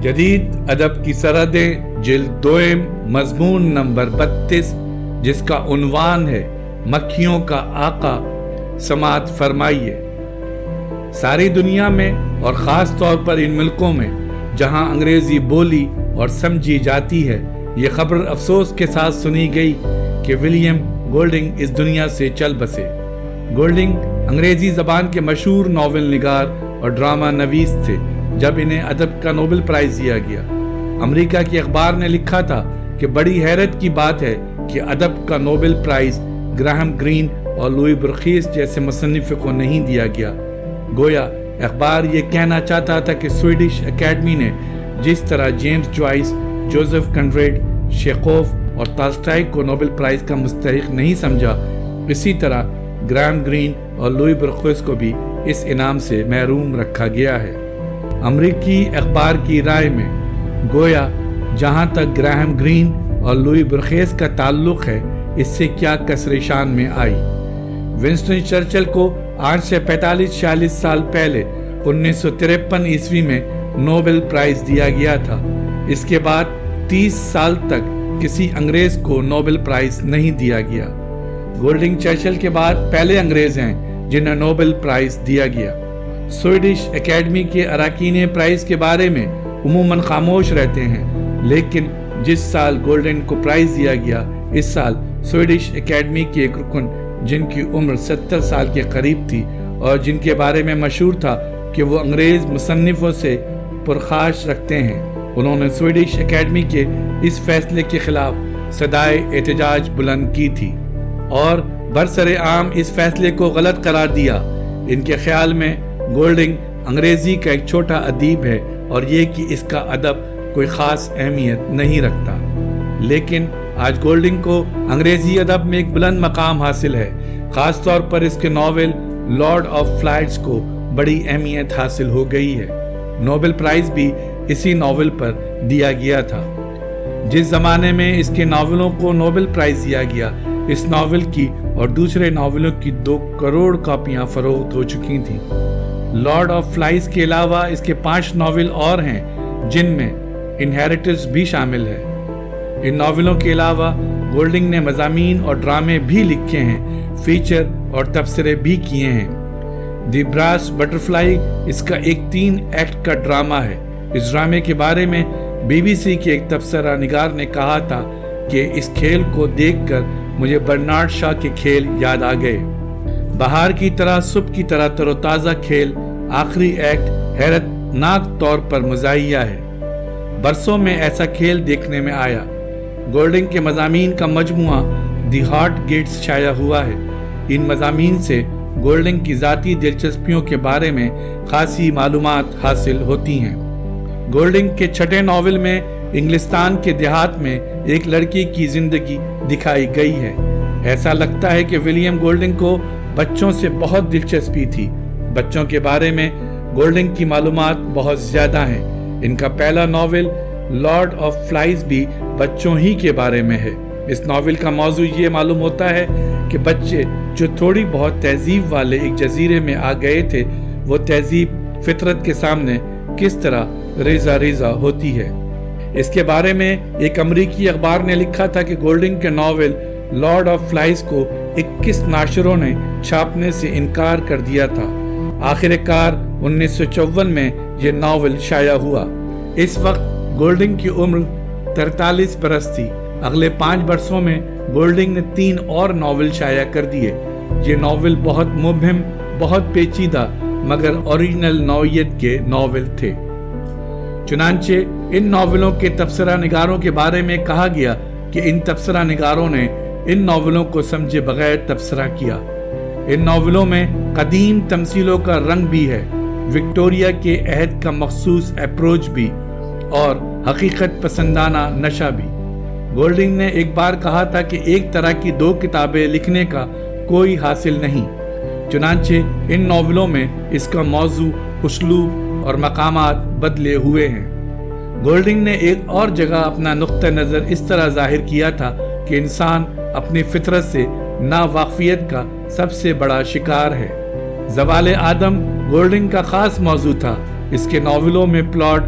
جدید ادب کی سرحدیں جلد دوئم مضمون نمبر 32 جس کا عنوان ہے مکھیوں کا آقا، سماعت فرمائیے۔ ساری دنیا میں اور خاص طور پر ان ملکوں میں جہاں انگریزی بولی اور سمجھی جاتی ہے، یہ خبر افسوس کے ساتھ سنی گئی کہ ولیم گولڈنگ اس دنیا سے چل بسے۔ گولڈنگ انگریزی زبان کے مشہور ناول نگار اور ڈرامہ نویس تھے جب انہیں ادب کا نوبل پرائز دیا گیا۔ امریکہ کی اخبار نے لکھا تھا کہ بڑی حیرت کی بات ہے کہ ادب کا نوبل پرائز گراہم گرین اور لوئی برخیس جیسے مصنفوں کو نہیں دیا گیا۔ گویا اخبار یہ کہنا چاہتا تھا کہ سویڈش اکیڈمی نے جس طرح جیمز جوائس، جوزف کنریڈ، شیخوف اور تالسٹائی کو نوبل پرائز کا مستحق نہیں سمجھا، اسی طرح گراہم گرین اور لوئی برخیس کو بھی اس انعام سے محروم رکھا گیا ہے۔ امریکی اخبار کی رائے میں گویا جہاں تک گراہم گرین اور لوئی برخیس کا تعلق ہے، اس سے کیا کسر شان میں آئی۔ ونسٹن چرچل کو آج سے 45-46 سال پہلے 1953 عیسوی میں نوبل پرائز دیا گیا تھا۔ اس کے بعد 30 سال تک کسی انگریز کو نوبل پرائز نہیں دیا گیا۔ گولڈنگ چرچل کے بعد پہلے انگریز ہیں جنہیں نوبل پرائز دیا گیا۔ سویڈش اکیڈمی کے اراکین پرائز کے بارے میں عموماً خاموش رہتے ہیں، لیکن جس سال گولڈنگ کو پرائز دیا گیا، اس سال سویڈش اکیڈمی کے ایک رکن جن کی عمر 70 سال کے قریب تھی اور جن کے بارے میں مشہور تھا کہ وہ انگریز مصنفوں سے پرخاش رکھتے ہیں، انہوں نے سویڈش اکیڈمی کے اس فیصلے کے خلاف صدائے احتجاج بلند کی تھی اور برسر عام اس فیصلے کو غلط قرار دیا۔ ان کے خیال میں گولڈنگ انگریزی کا ایک چھوٹا ادیب ہے اور یہ کہ اس کا ادب کوئی خاص اہمیت نہیں رکھتا، لیکن آج گولڈنگ کو انگریزی ادب میں ایک بلند مقام حاصل ہے۔ خاص طور پر اس کے ناول لارڈ آف فلائٹس کو بڑی اہمیت حاصل ہو گئی ہے۔ نوبل پرائز بھی اسی ناول پر دیا گیا تھا۔ جس زمانے میں اس کے ناولوں کو نوبل پرائز دیا گیا، اس ناول کی اور دوسرے ناولوں کی 2 کروڑ کاپیاں فروخت ہو چکی تھیں۔ لارڈ آف فلائز کے علاوہ اس کے 5 ناول اور ہیں جن میں انہیریٹنس بھی شامل ہے۔ ان ناولوں کے علاوہ گولڈنگ نے مضامین اور ڈرامے بھی لکھے ہیں، فیچر اور تبصرے بھی کیے ہیں۔ دی براس بٹرفلائی اس کا ایک 3 ایکٹ کا ڈرامہ ہے۔ اس ڈرامے کے بارے میں BBC کے ایک تبصرہ نگار نے کہا تھا کہ اس کھیل کو دیکھ کر مجھے برنارڈ شاہ کے کھیل یاد آ گئے۔ بہار کی طرح صبح کی طرح تر و تازہ کھیل، آخری ایکٹ حیرت ناک طور پر مزاحیہ ہے۔ برسوں میں ایسا کھیل دیکھنے میں آیا۔ گولڈنگ کے مضامین کا مجموعہ دی ہارٹ گیٹس شائع ہوا ہے۔ ان مضامین سے گولڈنگ کی ذاتی دلچسپیوں کے بارے میں خاصی معلومات حاصل ہوتی ہیں۔ گولڈنگ کے 6 ناول میں انگلستان کے دیہات میں ایک لڑکی کی زندگی دکھائی گئی ہے۔ ایسا لگتا ہے کہ ولیم گولڈنگ کو بچوں سے بہت دلچسپی تھی۔ بچوں کے بارے میں گولڈنگ کی معلومات بہت زیادہ ہیں۔ ان کا پہلا ناول لارڈ آف فلائز بھی بچوں ہی کے بارے میں ہے۔ اس ناول کا موضوع یہ معلوم ہوتا ہے کہ بچے جو تھوڑی بہت تہذیب والے ایک جزیرے میں آ گئے تھے، وہ تہذیب فطرت کے سامنے کس طرح ریزہ ریزہ ہوتی ہے۔ اس کے بارے میں ایک امریکی اخبار نے لکھا تھا کہ گولڈنگ کے ناول لارڈ آف فلائز کو 21 ناشروں نے چھاپنے سے انکار کر دیا تھا۔ آخر کار 1954 میں یہ ناول شائع ہوا۔ اس وقت گولڈنگ کی عمر 43 برس تھی۔ اگلے 5 برسوں میں گولڈنگ نے 3 اور ناول شائع کر دیے۔ یہ ناول بہت مبہم، بہت پیچیدہ مگر اوریجنل نوعیت کے ناول تھے۔ چنانچہ ان ناولوں کے تبصرہ نگاروں کے بارے میں کہا گیا کہ ان تبصرہ نگاروں نے ان ناولوں کو سمجھے بغیر تبصرہ کیا۔ ان ناولوں میں قدیم تمثیلوں کا رنگ بھی ہے، وکٹوریا کے عہد کا مخصوص اپروچ بھی اور حقیقت پسندانہ نشہ بھی۔ گولڈنگ نے ایک بار کہا تھا کہ ایک طرح کی 2 کتابیں لکھنے کا کوئی حاصل نہیں۔ چنانچہ ان ناولوں میں اس کا موضوع، اسلوب اور مقامات بدلے ہوئے ہیں۔ گولڈنگ نے ایک اور جگہ اپنا نقطہ نظر اس طرح ظاہر کیا تھا کہ انسان اپنی فطرت سے ناواقفیت کا سب سے بڑا شکار ہے۔ زوال آدم گولڈنگ کا خاص موضوع تھا۔ اس کے ناولوں میں پلاٹ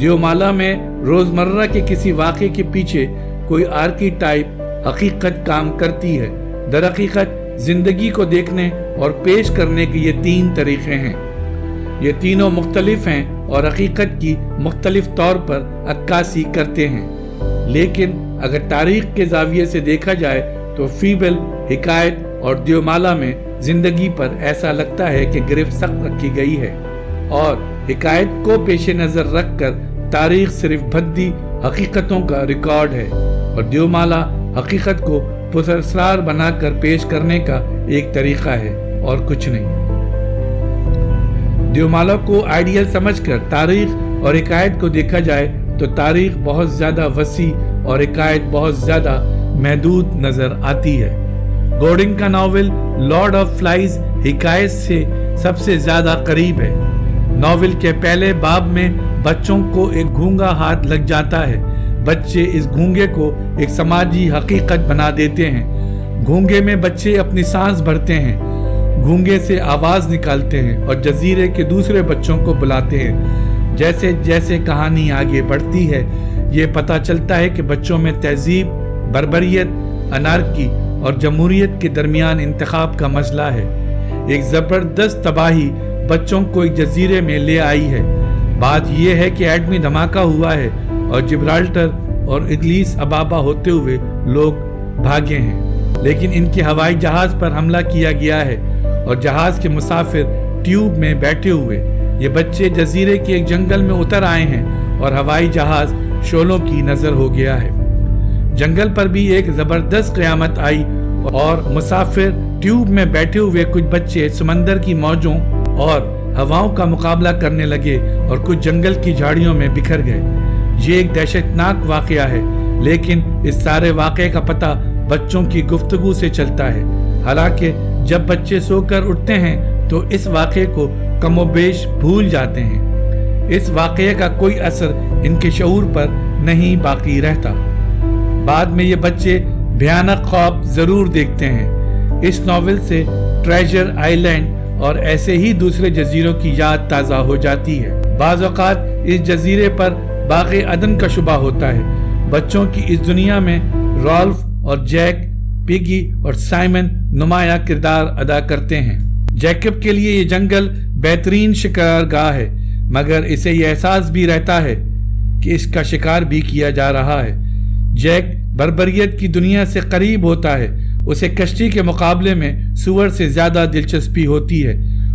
دیومالا میں روزمرہ کے کسی واقعے کے پیچھے کوئی آرکیٹائپ حقیقت کام کرتی ہے۔ در حقیقت زندگی کو دیکھنے اور پیش کرنے کے یہ 3 طریقے ہیں۔ یہ تینوں مختلف ہیں اور حقیقت کی مختلف طور پر عکاسی کرتے ہیں، لیکن اگر تاریخ کے زاویے سے دیکھا جائے تو فیبل، حکایت اور دیومالا میں زندگی پر ایسا لگتا ہے کہ گرفت سخت رکھی گئی ہے، اور حکایت کو پیش نظر رکھ کر تاریخ صرف بھدی حقیقتوں کا ریکارڈ ہے، اور دیومالا حقیقت کو پراسرار بنا کر پیش کرنے کا ایک طریقہ ہے اور کچھ نہیں۔ دیومالا کو آئیڈیل سمجھ کر تاریخ اور حکایت کو دیکھا جائے تو تاریخ بہت زیادہ وسیع اور حکایت بہت زیادہ محدود نظر آتی ہے۔ گولڈنگ کا ناول لارڈ آف فلائز حکایت سے سب سے زیادہ قریب ہے۔ ناول کے پہلے باب میں بچوں کو ایک گونگا ہاتھ لگ جاتا ہے۔ بچے اس گونگے کو ایک سماجی حقیقت بنا دیتے ہیں۔ گونگے میں بچے اپنی سانس بھرتے ہیں، گونگے سے آواز نکالتے ہیں اور جزیرے کے دوسرے بچوں کو بلاتے ہیں۔ جیسے جیسے کہانی آگے بڑھتی ہے، یہ پتہ چلتا ہے کہ بچوں میں تہذیب، بربریت، انارکی اور جمہوریت کے درمیان انتخاب کا مسئلہ ہے۔ ایک زبردست تباہی بچوں کو ایک جزیرے میں لے آئی ہے۔ بات یہ ہے کہ ایٹمی دھماکہ ہوا ہے اور جبرالٹر اور ادلیس ابابا ہوتے ہوئے لوگ بھاگے ہیں، لیکن ان کے ہوائی جہاز پر حملہ کیا گیا ہے اور جہاز کے مسافر ٹیوب میں بیٹھے ہوئے۔ یہ بچے جزیرے کے ایک جنگل میں اتر آئے ہیں اور ہوائی جہاز شعلوں کی نظر ہو گیا ہے۔ جنگل پر بھی ایک زبردست قیامت آئی اور مسافر ٹیوب میں بیٹھے ہوئے کچھ بچے سمندر کی موجوں اور ہواؤں کا مقابلہ کرنے لگے اور کچھ جنگل کی جھاڑیوں میں بکھر گئے۔ یہ ایک دہشتناک واقعہ ہے، لیکن اس سارے واقعے کا پتہ بچوں کی گفتگو سے چلتا ہے۔ حالانکہ جب بچے سو کر اٹھتے ہیں تو اس واقعے کو کم و بیش بھول جاتے ہیں۔ اس واقعے کا کوئی اثر ان کے شعور پر نہیں باقی رہتا۔ بعد میں یہ بچے بھیانک خواب ضرور دیکھتے ہیں۔ اس ناول سے ٹریجر آئی لینڈ اور ایسے ہی دوسرے جزیروں کی یاد تازہ ہو جاتی ہے۔ بعض اوقات اس جزیرے پر باغ عدن کا شبہ ہوتا ہے۔ بچوں کی اس دنیا میں رالف اور جیک، پیگی اور سائمن نمایاں کردار ادا کرتے ہیں۔ جیکب کے لیے یہ جنگل بہترین شکار گاہ ہے، مگر اسے یہ احساس بھی رہتا ہے کہ اس کا شکار بھی کیا جا رہا ہے۔ جیک بربریت کی دنیا سے قریب ہوتا ہے، اسے کشتی کے مقابلے میں سور سے زیادہ دلچسپی ہوتی ہے۔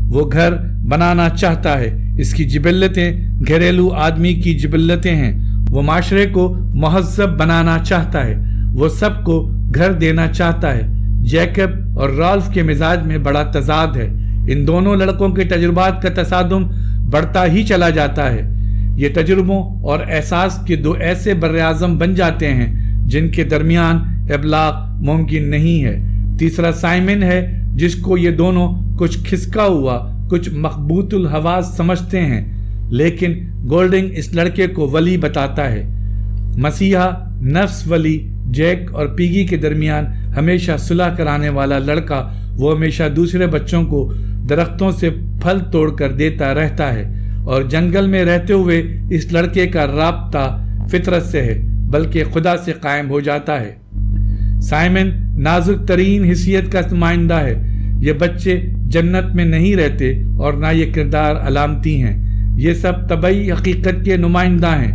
وہ گھر بنانا چاہتا ہے، اس کی جبلتیں گھریلو آدمی کی جبلتیں ہیں۔ وہ معاشرے کو مہذب بنانا چاہتا ہے، وہ سب کو گھر دینا چاہتا ہے۔ جیکب اور رالف کے مزاج میں بڑا تضاد ہے۔ ان دونوں لڑکوں کے تجربات کا تصادم بڑھتا ہی چلا جاتا ہے۔ یہ تجربوں اور احساس کے دو ایسے براعظم بن جاتے ہیں جن کے درمیان ابلاغ ممکن نہیں ہے۔ تیسرا سائمن ہے، جس کو یہ دونوں کچھ کھسکا ہوا، کچھ مخبوط الحواس سمجھتے ہیں، لیکن گولڈنگ اس لڑکے کو ولی بتاتا ہے۔ مسیحا نفس ولی جیک اور پیگی کے درمیان ہمیشہ صلح کرانے والا لڑکا، وہ ہمیشہ دوسرے بچوں کو درختوں سے پھل توڑ کر دیتا رہتا ہے، اور جنگل میں رہتے ہوئے اس لڑکے کا رابطہ فطرت سے ہے بلکہ خدا سے قائم ہو جاتا ہے۔ سائمن نازک ترین حیثیت کا نمائندہ ہے۔ یہ بچے جنت میں نہیں رہتے اور نہ یہ کردار علامتی ہیں، یہ سب طبعی حقیقت کے نمائندہ ہیں۔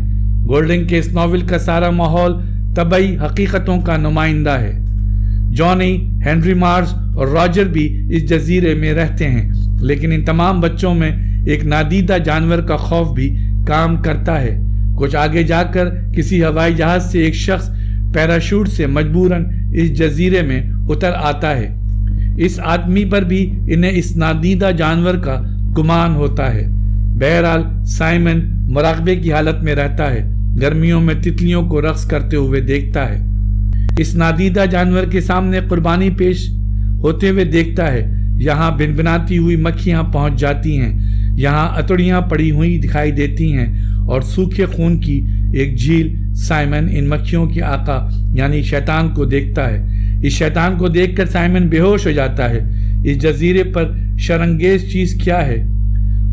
گولڈنگ کے اس ناول کا سارا ماحول طبعی حقیقتوں کا نمائندہ ہے۔ جانی، ہنری مارز اور راجر بھی اس جزیرے میں رہتے ہیں، لیکن ان تمام بچوں میں ایک نادیدہ جانور کا خوف بھی کام کرتا ہے۔ کچھ آگے جا کر کسی ہوائی جہاز سے ایک شخص پیراشوٹ سے مجبوراً اس جزیرے میں اتر آتا ہے۔ اس آدمی پر بھی انہیں اس نادیدہ جانور کا گمان ہوتا ہے۔ بہرحال سائمن مراقبے کی حالت میں رہتا ہے، گرمیوں میں تتلیوں کو رقص کرتے ہوئے دیکھتا ہے، اس نادیدہ جانور کے سامنے قربانی پیش ہوتے ہوئے دیکھتا ہے۔ یہاں بنبناتی ہوئی مکھیاں پہنچ جاتی ہیں، یہاں اتڑیاں پڑی ہوئی دکھائی دیتی ہیں اور سوکھے خون کی ایک جھیل۔ سائمن ان مکھیوں کے آقا یعنی شیطان کو دیکھتا ہے۔ اس شیطان کو دیکھ کر سائمن بے ہوش ہو جاتا ہے۔ اس جزیرے پر شرانگیز چیز کیا ہے؟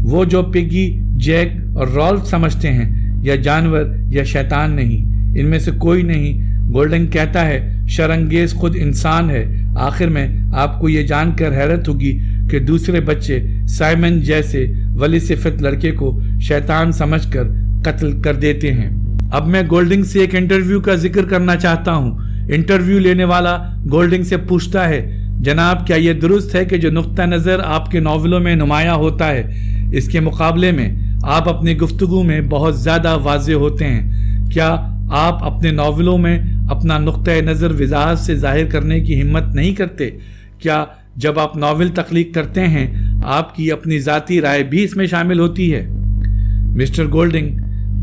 وہ جو پگی، جیک اور رالف سمجھتے ہیں، یا جانور یا شیطان نہیں، ان میں سے کوئی نہیں۔ گولڈنگ کہتا ہے شرانگیز خود انسان ہے۔ آخر میں آپ کو یہ جان کر حیرت ہوگی کہ دوسرے بچے سائمن جیسے ولی صفت لڑکے کو شیطان سمجھ کر قتل کر دیتے ہیں۔ اب میں گولڈنگ سے ایک انٹرویو کا ذکر کرنا چاہتا ہوں۔ انٹرویو لینے والا گولڈنگ سے پوچھتا ہے، جناب کیا یہ درست ہے کہ جو نقطہ نظر آپ کے ناولوں میں نمایاں ہوتا ہے، اس کے مقابلے میں آپ اپنی گفتگو میں بہت زیادہ واضح ہوتے ہیں؟ کیا آپ اپنے ناولوں میں اپنا نقطہ نظر وضاحت سے ظاہر کرنے کی ہمت نہیں کرتے؟ کیا جب آپ ناول تخلیق کرتے ہیں آپ کی اپنی ذاتی رائے بھی اس میں شامل ہوتی ہے؟ مسٹر گولڈنگ،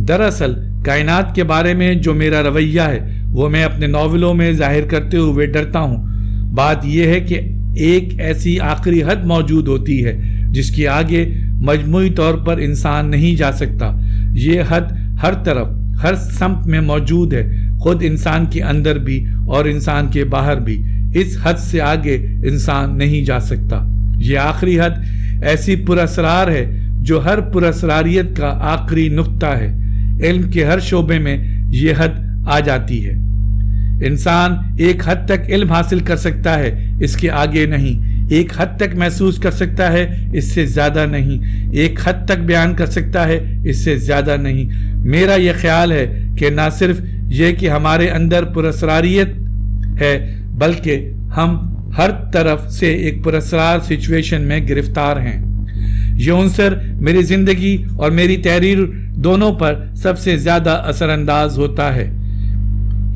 دراصل کائنات کے بارے میں جو میرا رویہ ہے وہ میں اپنے ناولوں میں ظاہر کرتے ہوئے ڈرتا ہوں۔ بات یہ ہے کہ ایک ایسی آخری حد موجود ہوتی ہے جس کے آگے مجموعی طور پر انسان نہیں جا سکتا۔ یہ حد ہر طرف ہر سمت میں موجود ہے، خود انسان کے اندر بھی اور انسان کے باہر بھی۔ اس حد سے آگے انسان نہیں جا سکتا۔ یہ آخری حد ایسی پراسرار ہے جو ہر پراسراریت کا آخری نقطہ ہے۔ علم کے ہر شعبے میں یہ حد آ جاتی ہے۔ انسان ایک حد تک علم حاصل کر سکتا ہے، اس کے آگے نہیں۔ ایک حد تک محسوس کر سکتا ہے، اس سے زیادہ نہیں۔ ایک حد تک بیان کر سکتا ہے، اس سے زیادہ نہیں۔ میرا یہ خیال ہے کہ نہ صرف یہ کہ ہمارے اندر پراسراریت ہے بلکہ ہم ہر طرف سے ایک پراسرار سچویشن میں گرفتار ہیں۔ یہ عنصر میری زندگی اور میری تحریر دونوں پر سب سے زیادہ اثر انداز ہوتا ہے۔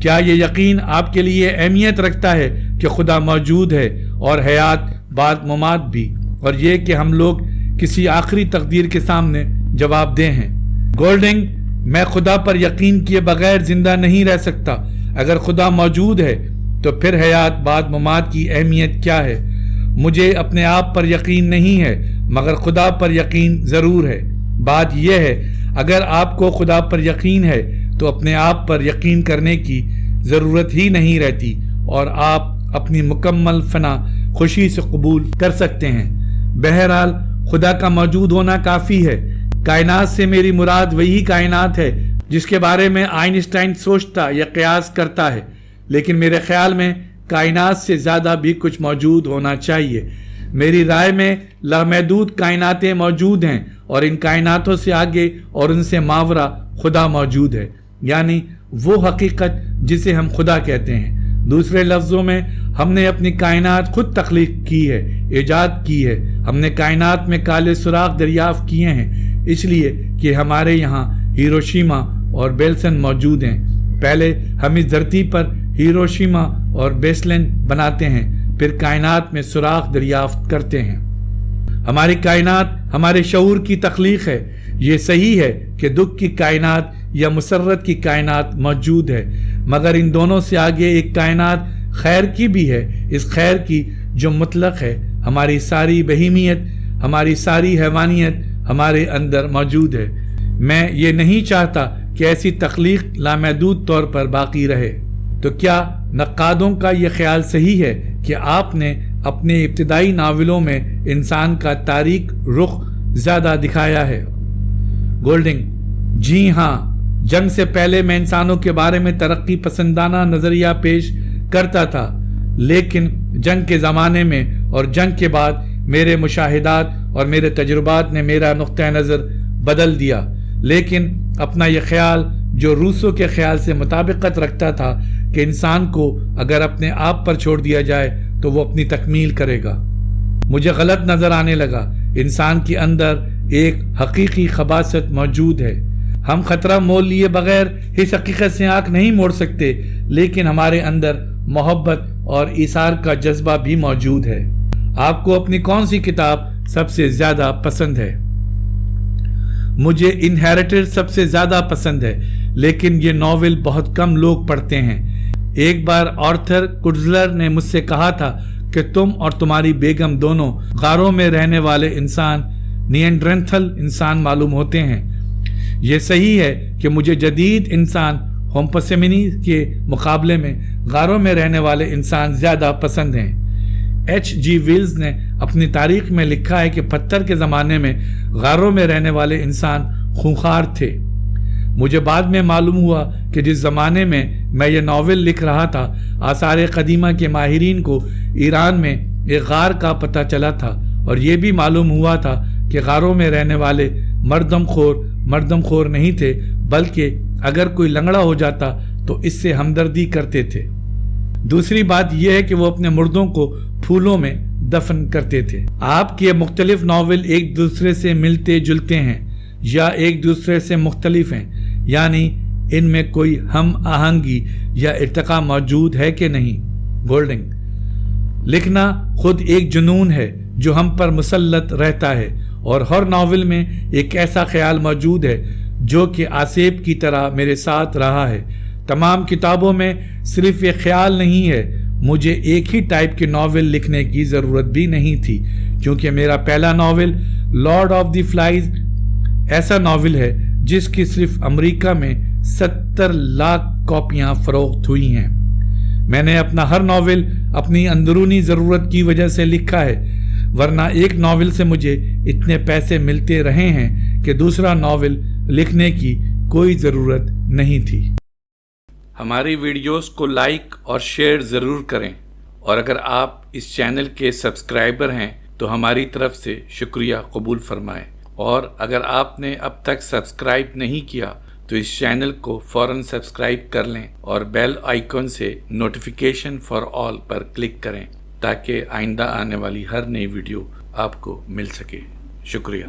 کیا یہ یقین آپ کے لیے اہمیت رکھتا ہے کہ خدا موجود ہے اور حیات بعد ممات بھی، اور یہ کہ ہم لوگ کسی آخری تقدیر کے سامنے جواب دہ ہیں؟ گولڈنگ، میں خدا پر یقین کیے بغیر زندہ نہیں رہ سکتا۔ اگر خدا موجود ہے تو پھر حیات بعد ممات کی اہمیت کیا ہے؟ مجھے اپنے آپ پر یقین نہیں ہے مگر خدا پر یقین ضرور ہے۔ بات یہ ہے اگر آپ کو خدا پر یقین ہے تو اپنے آپ پر یقین کرنے کی ضرورت ہی نہیں رہتی اور آپ اپنی مکمل فنا خوشی سے قبول کر سکتے ہیں۔ بہرحال خدا کا موجود ہونا کافی ہے۔ کائنات سے میری مراد وہی کائنات ہے جس کے بارے میں آئنسٹائن سوچتا یا قیاس کرتا ہے، لیکن میرے خیال میں کائنات سے زیادہ بھی کچھ موجود ہونا چاہیے۔ میری رائے میں لامحدود کائناتیں موجود ہیں اور ان کائناتوں سے آگے اور ان سے ماورا خدا موجود ہے، یعنی وہ حقیقت جسے ہم خدا کہتے ہیں۔ دوسرے لفظوں میں ہم نے اپنی کائنات خود تخلیق کی ہے، ایجاد کی ہے۔ ہم نے کائنات میں کالے سوراخ دریافت کیے ہیں اس لیے کہ ہمارے یہاں ہیروشیما اور بیلسن موجود ہیں۔ پہلے ہم اس دھرتی پر ہیروشیما اور بیسلن بناتے ہیں، پھر کائنات میں سوراخ دریافت کرتے ہیں۔ ہماری کائنات ہمارے شعور کی تخلیق ہے۔ یہ صحیح ہے کہ دکھ کی کائنات یا مسرت کی کائنات موجود ہے، مگر ان دونوں سے آگے ایک کائنات خیر کی بھی ہے، اس خیر کی جو مطلق ہے۔ ہماری ساری بہیمیت، ہماری ساری حیوانیت ہمارے اندر موجود ہے۔ میں یہ نہیں چاہتا کہ ایسی تخلیق لامحدود طور پر باقی رہے۔ تو کیا نقادوں کا یہ خیال صحیح ہے کہ آپ نے اپنے ابتدائی ناولوں میں انسان کا تاریک رخ زیادہ دکھایا ہے؟ گولڈنگ: جی ہاں، جنگ سے پہلے میں انسانوں کے بارے میں ترقی پسندانہ نظریہ پیش کرتا تھا، لیکن جنگ کے زمانے میں اور جنگ کے بعد میرے مشاہدات اور میرے تجربات نے میرا نقطہ نظر بدل دیا۔ لیکن اپنا یہ خیال جو روسو کے خیال سے مطابقت رکھتا تھا کہ انسان کو اگر اپنے آپ پر چھوڑ دیا جائے تو وہ اپنی تکمیل کرے گا، مجھے غلط نظر آنے لگا۔ انسان کے اندر ایک حقیقی خباثت موجود ہے۔ ہم خطرہ مول لیے بغیر اس حقیقت سے آنکھ نہیں موڑ سکتے، لیکن ہمارے اندر محبت اور ایثار کا جذبہ بھی موجود ہے۔ آپ کو اپنی کون سی کتاب سب سے زیادہ پسند ہے؟ مجھے انہیریٹڈ سب سے زیادہ پسند ہے، لیکن یہ ناول بہت کم لوگ پڑھتے ہیں۔ ایک بار آرتھر کوڈزلر نے مجھ سے کہا تھا کہ تم اور تمہاری بیگم دونوں غاروں میں رہنے والے انسان، نیانڈرتھل انسان معلوم ہوتے ہیں۔ یہ صحیح ہے کہ مجھے جدید انسان ہوموسیپینس کے مقابلے میں غاروں میں رہنے والے انسان زیادہ پسند ہیں۔ ایچ جی ویلز نے اپنی تاریخ میں لکھا ہے کہ پتھر کے زمانے میں غاروں میں رہنے والے انسان خونخوار تھے۔ مجھے بعد میں معلوم ہوا کہ جس زمانے میں میں یہ ناول لکھ رہا تھا، آثار قدیمہ کے ماہرین کو ایران میں ایک غار کا پتہ چلا تھا، اور یہ بھی معلوم ہوا تھا کہ غاروں میں رہنے والے مردم خور نہیں تھے، بلکہ اگر کوئی لنگڑا ہو جاتا تو اس سے ہمدردی کرتے تھے۔ دوسری بات یہ ہے کہ وہ اپنے مردوں کو پھولوں میں دفن کرتے تھے۔ آپ کے مختلف ناول ایک دوسرے سے ملتے جلتے ہیں یا ایک دوسرے سے مختلف ہیں، یعنی ان میں کوئی ہم آہنگی یا ارتقاء موجود ہے کہ نہیں؟ گولڈنگ: لکھنا خود ایک جنون ہے جو ہم پر مسلط رہتا ہے، اور ہر ناول میں ایک ایسا خیال موجود ہے جو کہ آسیب کی طرح میرے ساتھ رہا ہے۔ تمام کتابوں میں صرف ایک خیال نہیں ہے۔ مجھے ایک ہی ٹائپ کے ناول لکھنے کی ضرورت بھی نہیں تھی، کیونکہ میرا پہلا novel lord of the flies ایسا ناول ہے جس کی صرف امریکہ میں 70 لاکھ کاپیاں فروخت ہوئی ہیں۔ میں نے اپنا ہر ناول اپنی اندرونی ضرورت کی وجہ سے لکھا ہے، ورنہ ایک ناول سے مجھے اتنے پیسے ملتے رہے ہیں کہ دوسرا ناول لکھنے کی کوئی ضرورت نہیں تھی۔ ہماری ویڈیوز کو لائک اور شیئر ضرور کریں، اور اگر آپ اس چینل کے سبسکرائبر ہیں تو ہماری طرف سے شکریہ قبول فرمائیں، اور اگر آپ نے اب تک سبسکرائب نہیں کیا تو اس چینل کو فوراً سبسکرائب کر لیں اور بیل آئیکن سے notification for all per click کریں تاکہ آئندہ آنے والی ہر نئی ویڈیو آپ کو مل سکے۔ شکریہ۔